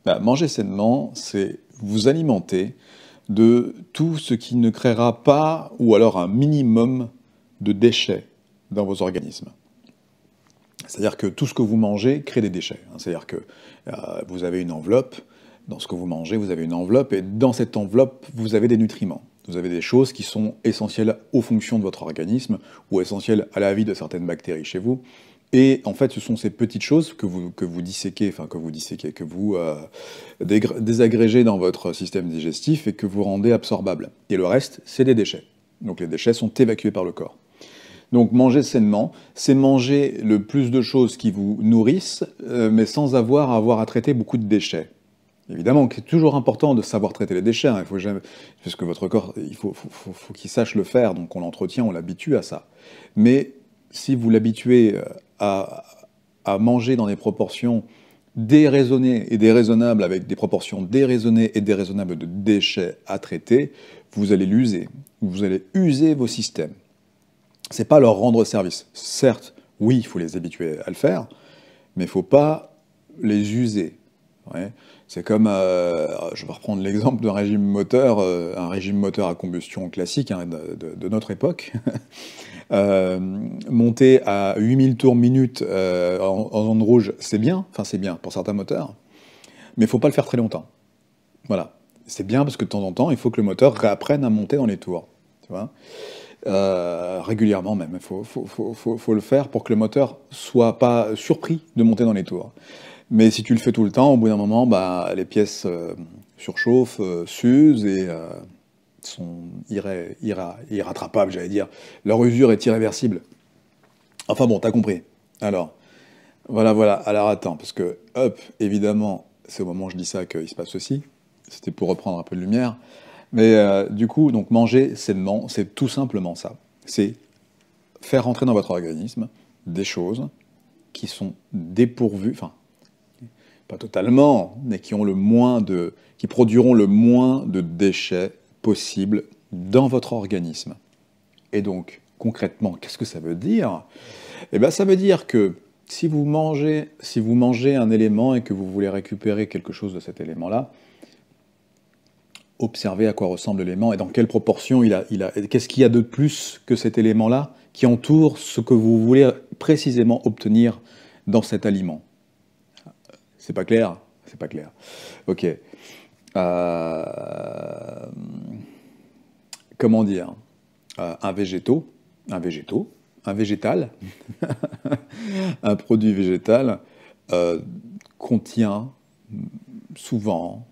Bah, manger sainement, c'est vous alimenter de tout ce qui ne créera pas, ou alors un minimum de déchets dans vos organismes. C'est-à-dire que tout ce que vous mangez crée des déchets. C'est-à-dire que vous avez une enveloppe, dans ce que vous mangez, vous avez une enveloppe, et dans cette enveloppe, vous avez des nutriments. Vous avez des choses qui sont essentielles aux fonctions de votre organisme, ou essentielles à la vie de certaines bactéries chez vous. Et en fait, ce sont ces petites choses que vous disséquez, que vous désagrégez dans votre système digestif et que vous rendez absorbables. Et le reste, c'est des déchets. Donc les déchets sont évacués par le corps. Donc manger sainement, c'est manger le plus de choses qui vous nourrissent, mais sans avoir à traiter beaucoup de déchets. Évidemment, c'est toujours important de savoir traiter les déchets, hein. Il faut jamais, parce que votre corps, il faut qu'il sache le faire, donc on l'entretient, on l'habitue à ça. Mais si vous l'habituez à, à manger dans des proportions déraisonnées et déraisonnables, avec des proportions déraisonnées et déraisonnables de déchets à traiter, vous allez l'user. Vous allez user vos systèmes. C'est pas leur rendre service. Certes, oui, il faut les habituer à le faire, mais il ne faut pas les user. Ouais. C'est comme, je vais reprendre l'exemple d'un régime moteur, un régime moteur à combustion classique, hein, de notre époque. Monter à 8000 tours minute en zone rouge, c'est bien, enfin c'est bien pour certains moteurs, mais il ne faut pas le faire très longtemps. Voilà. C'est bien parce que de temps en temps, il faut que le moteur réapprenne à monter dans les tours. Tu vois, régulièrement même. Il faut le faire pour que le moteur soit pas surpris de monter dans les tours. Mais si tu le fais tout le temps, au bout d'un moment, bah, les pièces surchauffent, s'usent et sont irrattrapables, j'allais dire. Leur usure est irréversible. Enfin bon, t'as compris. Alors, voilà. Alors attends, parce que, hop, évidemment, c'est au moment où je dis ça qu'il se passe ceci. C'était pour reprendre un peu de lumière. Mais du coup, donc manger sainement, c'est tout simplement ça. C'est faire rentrer dans votre organisme des choses qui sont dépourvues, enfin, pas totalement, mais qui produiront le moins de déchets possible dans votre organisme. Et donc, concrètement, qu'est-ce que ça veut dire? Eh bien, ça veut dire que si vous mangez un élément et que vous voulez récupérer quelque chose de cet élément-là, observez à quoi ressemble l'élément et dans quelle proportion qu'est-ce qu'il y a de plus que cet élément-là qui entoure ce que vous voulez précisément obtenir dans cet aliment. C'est pas clair? C'est pas clair. Ok. Comment dire? Un végétal, un produit végétal contient souvent,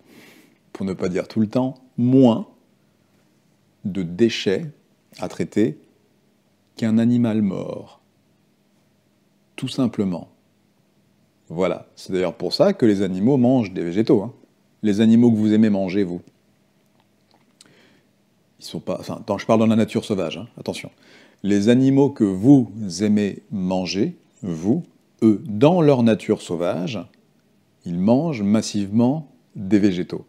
pour ne pas dire tout le temps, moins de déchets à traiter qu'un animal mort. Tout simplement. Voilà. C'est d'ailleurs pour ça que les animaux mangent des végétaux, hein. Les animaux que vous aimez manger, vous. Ils sont pas. Enfin, je parle dans la nature sauvage, hein, attention. Les animaux que vous aimez manger, vous, eux, dans leur nature sauvage, ils mangent massivement des végétaux.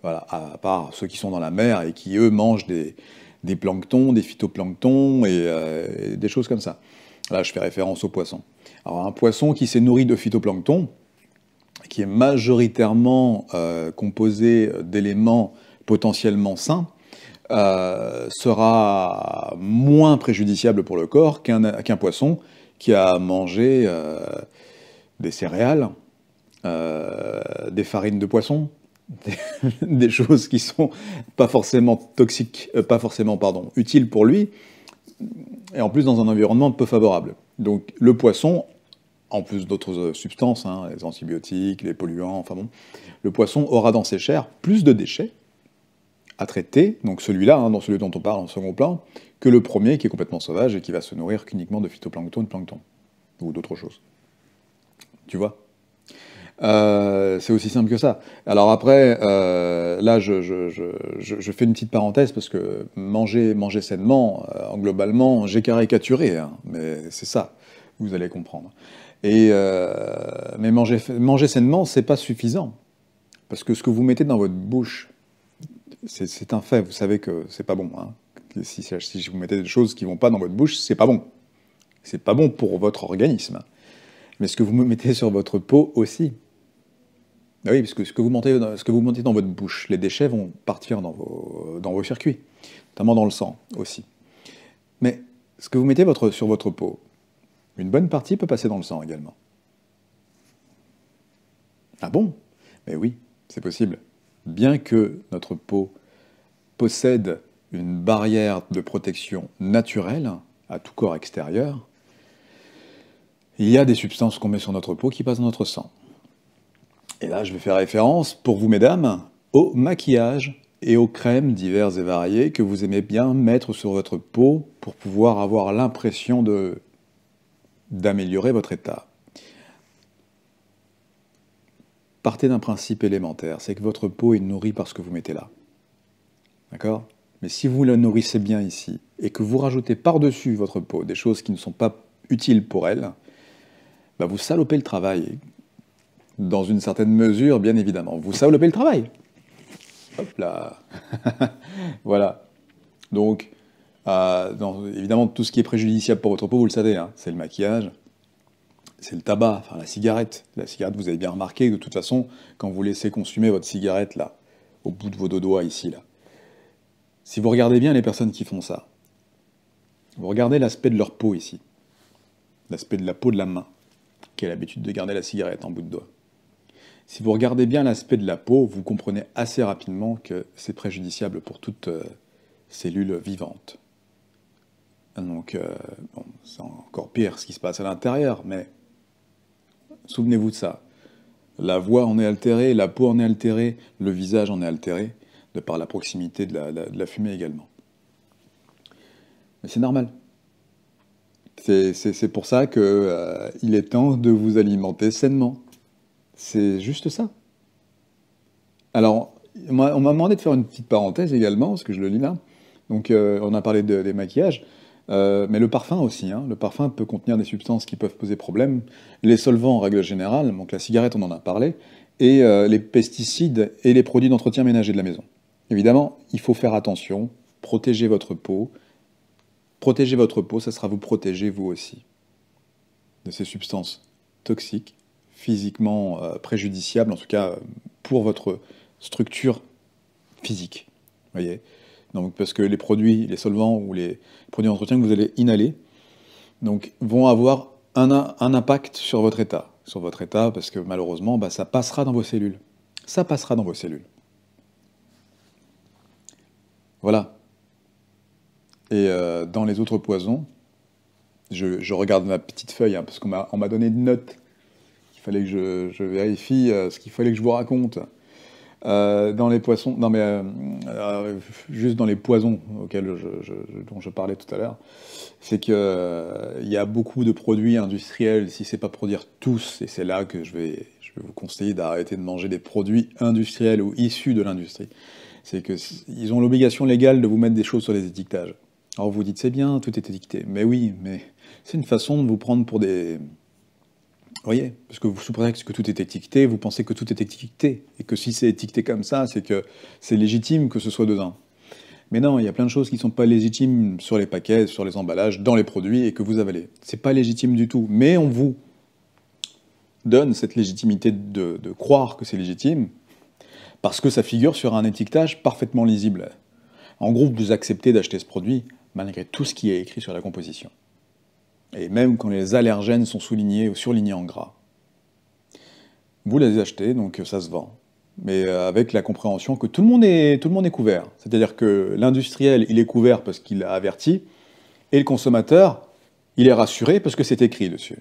Voilà, à part ceux qui sont dans la mer et qui, eux, mangent des planctons, des phytoplanctons et des choses comme ça. Là, je fais référence aux poissons. Alors, un poisson qui s'est nourri de phytoplancton, qui est majoritairement composé d'éléments potentiellement sains, sera moins préjudiciable pour le corps qu'un poisson qui a mangé des céréales, des farines de poisson, des choses qui sont pas forcément toxiques, utiles pour lui, et en plus dans un environnement peu favorable. Donc le poisson, en plus d'autres substances, hein, les antibiotiques, les polluants, enfin bon, le poisson aura dans ses chairs plus de déchets à traiter, donc celui-là, hein, dans celui dont on parle en second plan, que le premier qui est complètement sauvage et qui va se nourrir qu'uniquement de phytoplancton et de plancton, ou d'autres choses. Tu vois? C'est aussi simple que ça. Alors après, là, je fais une petite parenthèse parce que manger sainement, globalement, j'ai caricaturé, hein, mais c'est ça, vous allez comprendre. Mais manger sainement, c'est pas suffisant. Parce que ce que vous mettez dans votre bouche, c'est un fait, vous savez que c'est pas bon, hein. Si vous mettez des choses qui vont pas dans votre bouche, c'est pas bon. C'est pas bon pour votre organisme. mais ce que vous mettez sur votre peau aussi. Ah oui, parce que ce que vous mettez dans votre bouche, les déchets vont partir dans vos circuits, notamment dans le sang aussi. Mais ce que vous mettez sur votre peau, une bonne partie peut passer dans le sang également. Ah bon? Mais oui, c'est possible. Bien que notre peau possède une barrière de protection naturelle à tout corps extérieur, il y a des substances qu'on met sur notre peau qui passent dans notre sang. Et là, je vais faire référence, pour vous, mesdames, au maquillage et aux crèmes diverses et variées que vous aimez bien mettre sur votre peau pour pouvoir avoir l'impression d'améliorer votre état. Partez d'un principe élémentaire, c'est que votre peau est nourrie par ce que vous mettez là. D'accord? Mais si vous la nourrissez bien ici, et que vous rajoutez par-dessus votre peau des choses qui ne sont pas utiles pour elle, bah vous salopez le travail. Dans une certaine mesure, bien évidemment. Vous salopez le travail. Hop là. Voilà. Donc, évidemment, tout ce qui est préjudiciable pour votre peau, vous le savez, hein, c'est le maquillage, c'est le tabac, enfin la cigarette. La cigarette, vous avez bien remarqué, de toute façon, quand vous laissez consumer votre cigarette, là, au bout de vos deux doigts, ici, là, si vous regardez bien les personnes qui font ça, vous regardez l'aspect de leur peau, ici, l'aspect de la peau de la main, qui a l'habitude de garder la cigarette en bout de doigt. Si vous regardez bien l'aspect de la peau, vous comprenez assez rapidement que c'est préjudiciable pour toute cellule vivante. Donc, bon, c'est encore pire ce qui se passe à l'intérieur, mais souvenez-vous de ça. La voix en est altérée, la peau en est altérée, le visage en est altéré, de par la proximité de la fumée également. Mais c'est normal. C'est pour ça qu'il est temps de vous alimenter sainement. C'est juste ça. Alors, on m'a demandé de faire une petite parenthèse également, parce que je le lis là. Donc, on a parlé des maquillages, mais le parfum aussi. Hein. Le parfum peut contenir des substances qui peuvent poser problème. Les solvants, en règle générale, donc la cigarette, on en a parlé, et les pesticides et les produits d'entretien ménager de la maison. Évidemment, il faut faire attention, protéger votre peau. Protéger votre peau, ça sera vous protéger vous aussi de ces substances toxiques, physiquement préjudiciables, en tout cas pour votre structure physique. Voyez. Donc, parce que les produits, les solvants ou les produits d'entretien que vous allez inhaler donc, vont avoir un impact sur votre état. Sur votre état, parce que malheureusement, bah, ça passera dans vos cellules. Ça passera dans vos cellules. Voilà. Et dans les autres poisons, je regarde ma petite feuille, hein, parce qu'on m'a donné une note. Il fallait que je vérifie ce qu'il fallait que je vous raconte. Dans les poissons, non mais juste dans les poisons dont je parlais tout à l'heure, c'est que il y a beaucoup de produits industriels, si c'est pas pour dire tous, et c'est là que je vais vous conseiller d'arrêter de manger des produits industriels ou issus de l'industrie. C'est qu'ils ont l'obligation légale de vous mettre des choses sur les étiquetages. Alors vous dites c'est bien, tout est étiqueté. Mais oui, mais c'est une façon de vous prendre pour des... Vous voyez, parce que sous prétexte que tout est étiqueté, vous pensez que tout est étiqueté. Et que si c'est étiqueté comme ça, c'est que c'est légitime que ce soit dedans. Mais non, il y a plein de choses qui ne sont pas légitimes sur les paquets, sur les emballages, dans les produits, et que vous avalez. C'est pas légitime du tout. Mais on vous donne cette légitimité de croire que c'est légitime, parce que ça figure sur un étiquetage parfaitement lisible. En gros, vous acceptez d'acheter ce produit, malgré tout ce qui est écrit sur la composition. Et même quand les allergènes sont soulignés ou surlignés en gras. Vous les achetez, donc ça se vend. Mais avec la compréhension que tout le monde est couvert. C'est-à-dire que l'industriel, il est couvert parce qu'il a averti, et le consommateur, il est rassuré parce que c'est écrit dessus.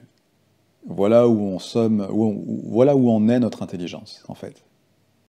Voilà où en est notre intelligence, en fait.